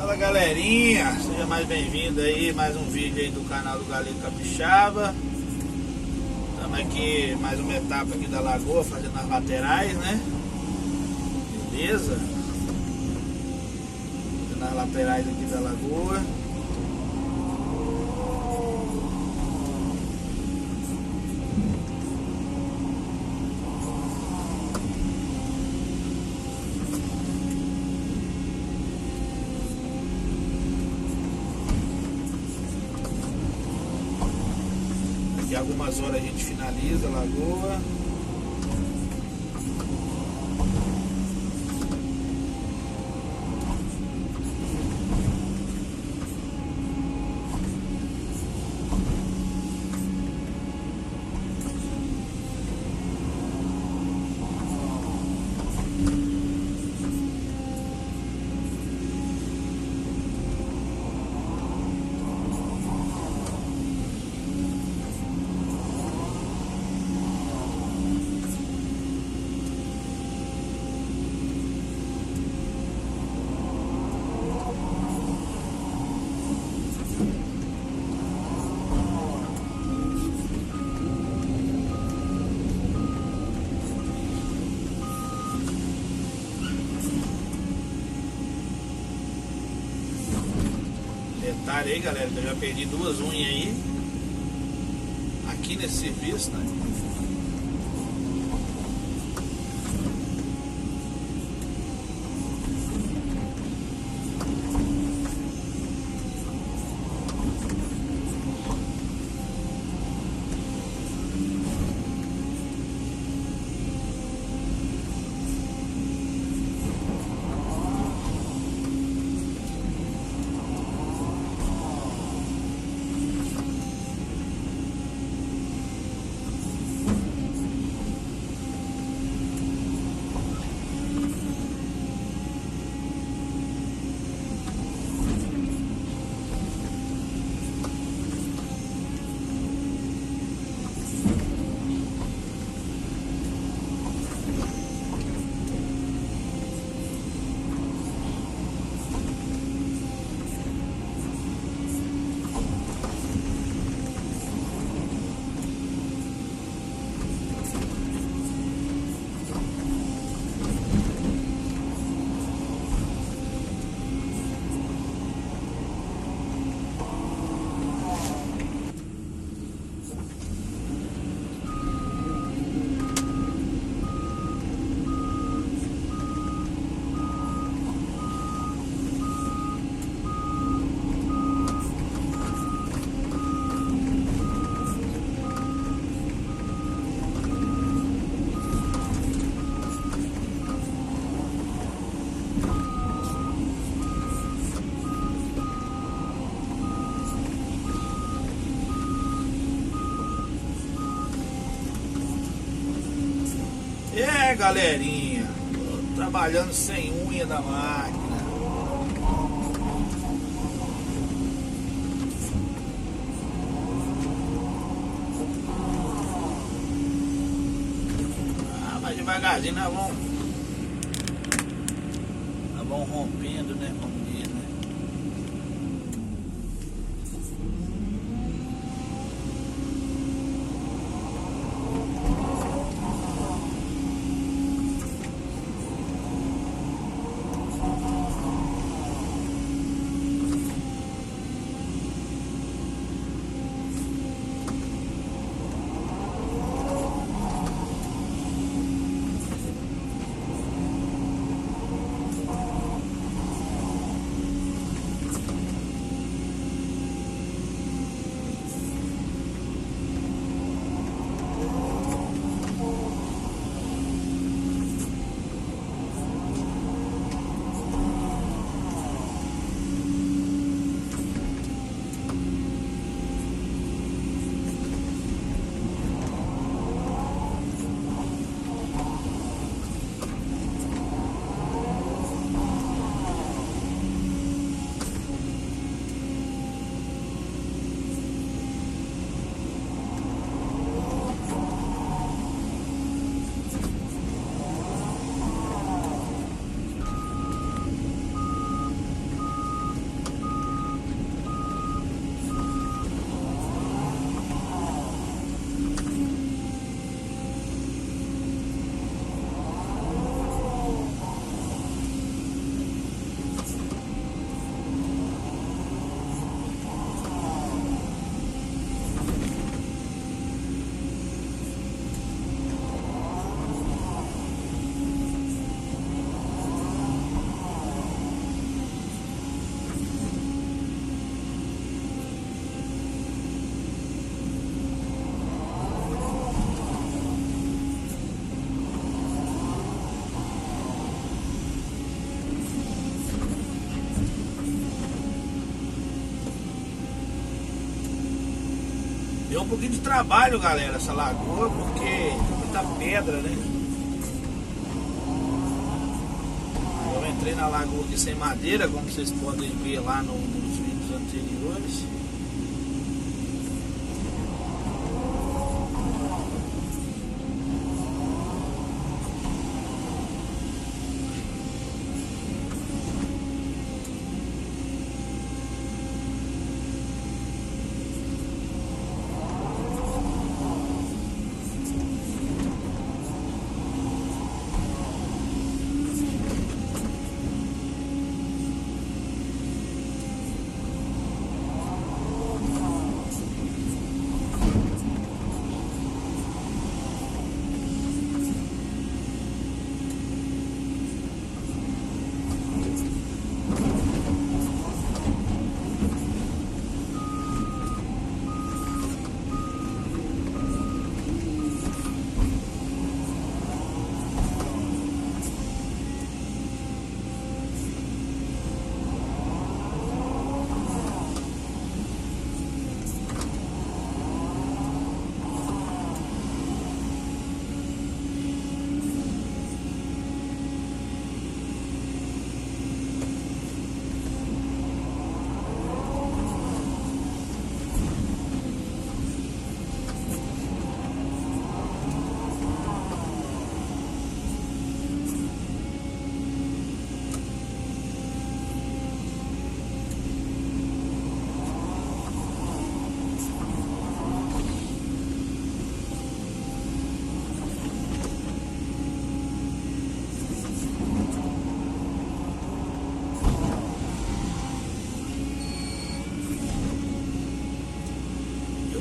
Fala galerinha, seja mais bem-vindo aí, mais um vídeo aí do canal do Galego Capixaba. Estamos aqui, mais uma etapa aqui da lagoa, fazendo as laterais, né? Beleza? Fazendo as laterais aqui da lagoa. Daqui a algumas horas a gente finaliza a lagoa. Detalhe aí, galera, que eu já perdi duas unhas aí aqui nesse serviço, né? Galerinha, tô trabalhando sem unha da máquina. Mas devagarzinho nós vamos rompendo, né? Como diz, né? Deu um pouquinho de trabalho, galera, essa lagoa, porque muita pedra, né? Eu entrei na lagoa aqui sem madeira, como vocês podem ver lá nos vídeos anteriores.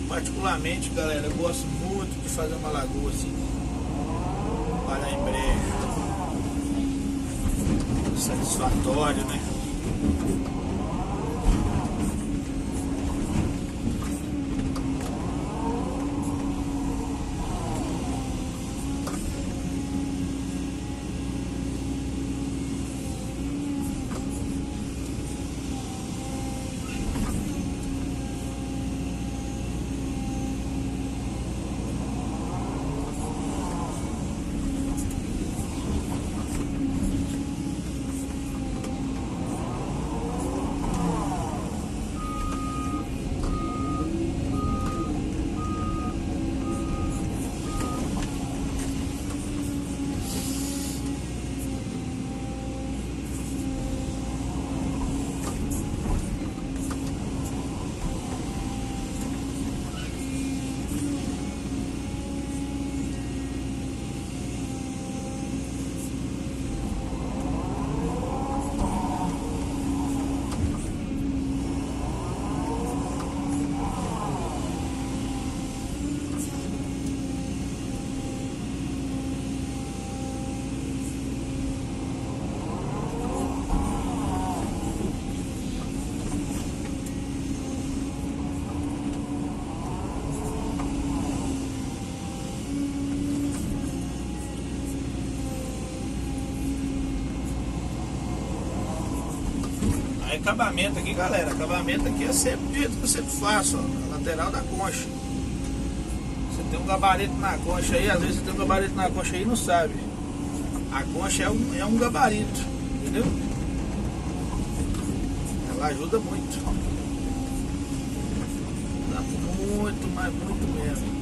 Particularmente, galera, eu gosto muito de fazer uma lagoa assim, parar em brejo, satisfatório, né? Acabamento aqui, galera, acabamento aqui é sempre o jeito que eu sempre faço, ó, na lateral da concha. Você tem um gabarito na concha aí, às vezes você tem um gabarito na concha aí e não sabe. A concha é um gabarito, entendeu? Ela ajuda muito. Dá muito, mas muito mesmo.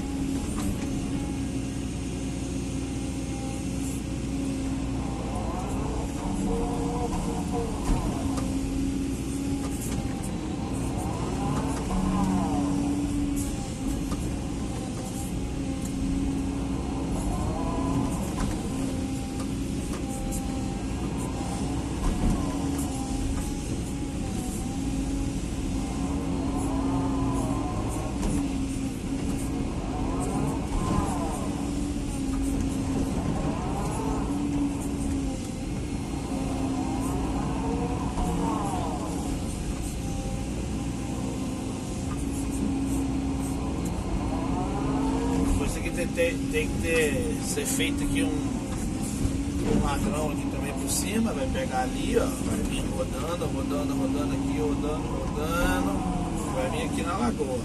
Tem que ser feito aqui um ladrão aqui também por cima, vai pegar ali, ó, vai vir rodando aqui, rodando, vai vir aqui na lagoa.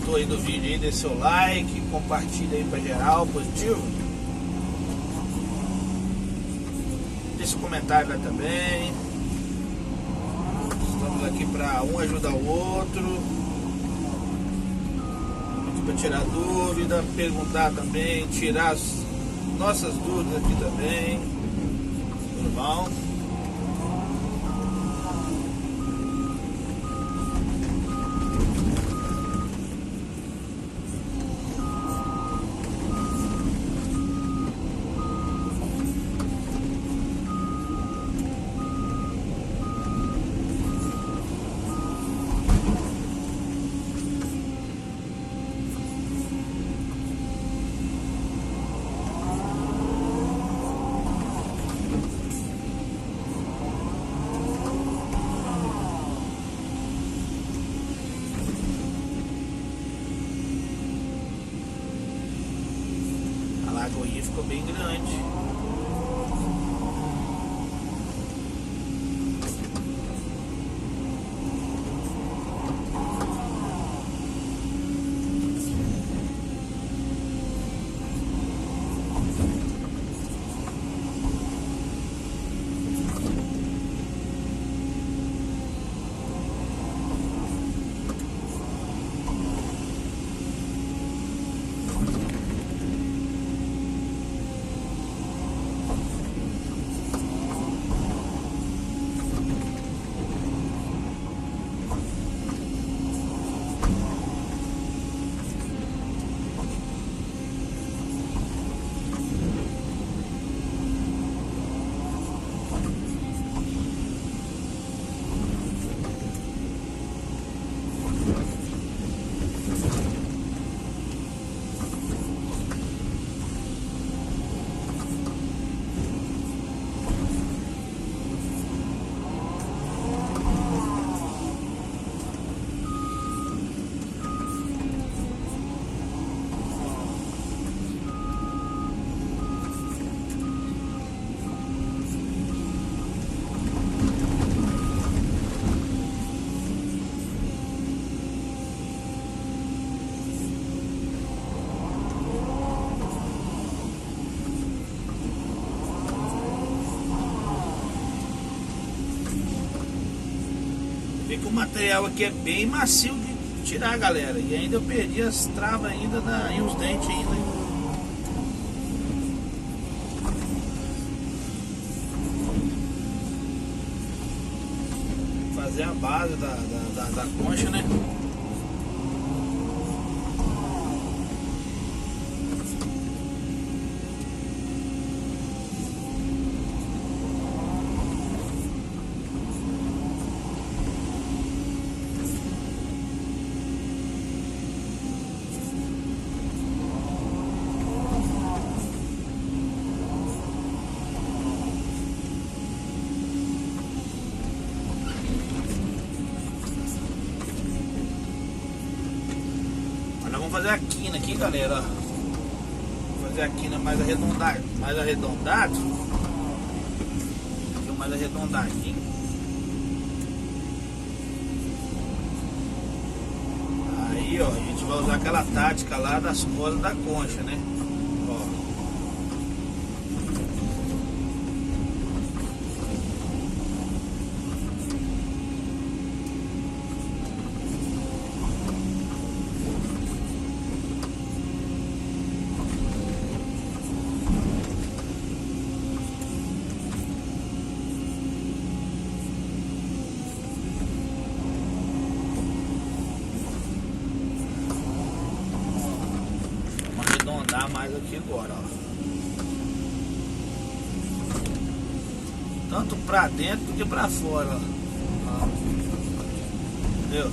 gostou aí do vídeo aí, deixe seu like, compartilha aí pra geral, positivo. Deixa um comentário lá também. Estamos aqui para um ajudar o outro, para tirar dúvida, perguntar também, tirar as nossas dúvidas aqui também. Tudo bom? A lagoinha ficou bem grande. Vê que o material aqui é bem macio de tirar, galera. E ainda eu perdi as travas ainda e os dentes ainda. Fazer a base da concha, né? Vamos fazer a quina aqui, galera. Vou fazer a quina mais arredondada, mais arredondadinho. Aí, ó, a gente vai usar aquela tática lá das cordas da concha, né? Ó. Mais aqui agora, ó. Tanto pra dentro do que pra fora, ó. Entendeu?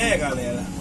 É, galera.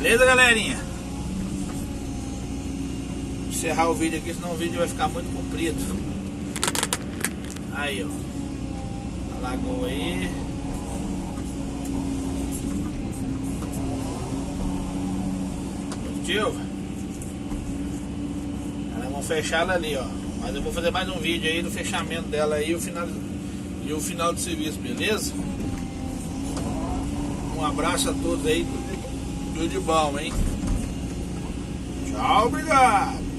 Beleza, galerinha? Vou encerrar o vídeo aqui, senão o vídeo vai ficar muito comprido. Aí, ó, a lagoa aí. Curtiu? Vamos fechar ela ali, ó. Mas eu vou fazer mais um vídeo aí do fechamento dela aí e o final do serviço, beleza? Um abraço a todos aí. Tudo de bom, hein? Tchau, obrigado!